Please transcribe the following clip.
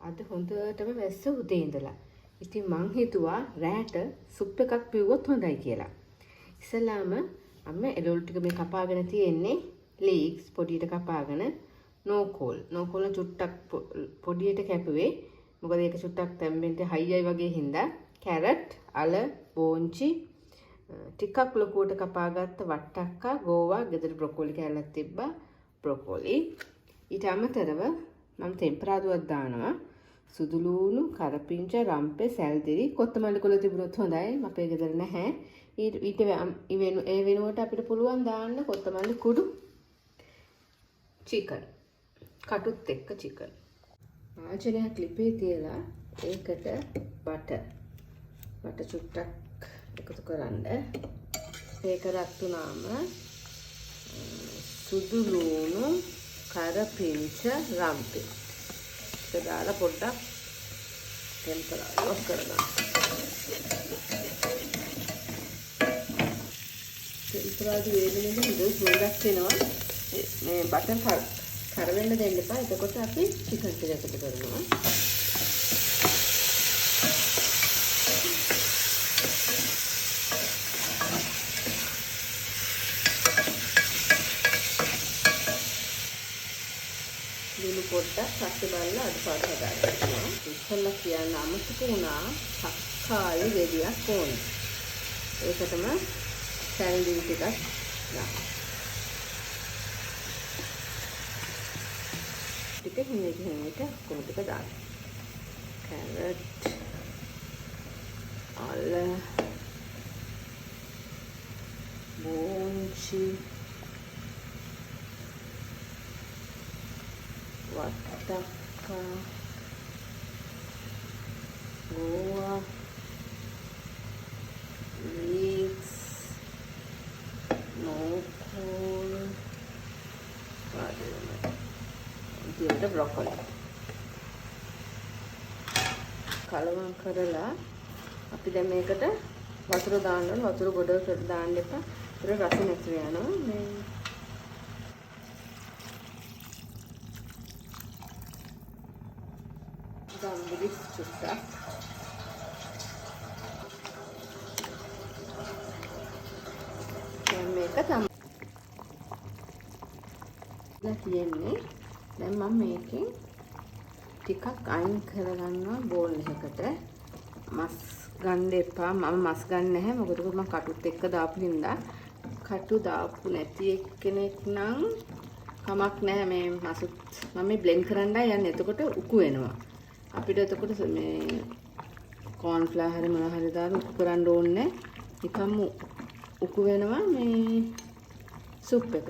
අද හොඳටම වැස්ස උදේ ඉඳලා. ඉතින් මං හිතුවා රෑට සුප් එකක් පිව්වොත් හොඳයි කියලා. ඉස්සලාම අම්ම එළවලු ටික මේ කපාගෙන තියෙන්නේ ලීක්ස් පොඩියට කපාගෙන නෝකෝල් චුට්ටක් පොඩියට කැපුවේ. මොකද ඒක චුට්ටක් තැම්බෙන්න හයියයි වගේ හින්දා කැරට්, අල, බෝංචි ටිකක් ලොකුවට කපාගත්ත වට්ටක්කා, ගෝවා, ගෙදර බ්‍රොකෝලි කෑල්ලක් තිබ්බා. බ්‍රොකෝලි. ඊට අමතරව මම තෙම්පරාදුවක් දානවා. සුදු ලූණු, කරපිංච, රම්පේ, සැල්දිරි, කොත්තමල්ලි කොළ තිබුණොත් හොඳයි. අපේ ගෙදර නැහැ. ඒ වෙනුවට අපිට පුළුවන් දාන්න කොත්තමල්ලි කුඩු. චිකන්. කටුත් එක්ක චිකන්. ආචරයක් ලිපේ තියලා ඒකට බටර් චුට්ටක් එකතු කරන්න. ඒක රත් වුණාම සුදු ලූණු, කරපිංච, රම්පේ ඒක දාලා පොඩ්ඩක් ටෙම්පරාදුවක් කරගන්න. ටෙම්පරාදු වේදෙන්නේ හොඳ සුවඳක් එනවා. මේ බටර් කරවෙන්න දෙන්න එපා. එතකොට අපි චිකන් ටික එකතු කරනවා. ලුණු පොඩ්ඩක් පස්සේ බලලා අඩපාඩු හදාගන්නවා. ඉස්සෙල්ලා කියන්න අමතක වුණා තක්කාලි ගෙඩියක් ඕනේ. ඒකටම සැලඩි ටිකක් දාන්න. ටික හිමීට කොහොමද දාන්න. කැරට්, අල, බෝංචි, වට්ටක්කා, ගෝවා, ලීක්ස්, නෝකෝල්, ඊට බ්‍රොකොලි කලවම් කරලා අපි දැන් මේකට වතුර දාන්න ඕන. වතුර ගොඩකට දාන්න එපා. ඒක රස නැති වෙනවා. මේ ගම්බුලි චුට්ටක් දැන් මේක තමයි තියෙන්නේ. දැන් මම මේකෙන් ටිකක් අයින් කරගන්නවා බෝල් එකකට. මස් ගන්න එපා. මම මස් ගන්න නැහැ. මොකද මම කටුත් එක්ක දාපු හින්දා. කටු දාපු නැති එක්කෙනෙක් නම් කමක් නැහැ. මේ මසුත් මම මේ බ්ලෙන්ඩ් කරන්නයි යන්නේ. එතකොට උකු වෙනවා. අපිට එතකොට මේ කෝන් ෆ්ලවර් හරි මොනවා හරි දාලා උකු කරන්න ඕනේ. නිකම්ම උකු වෙනවා මේ සුප් එක.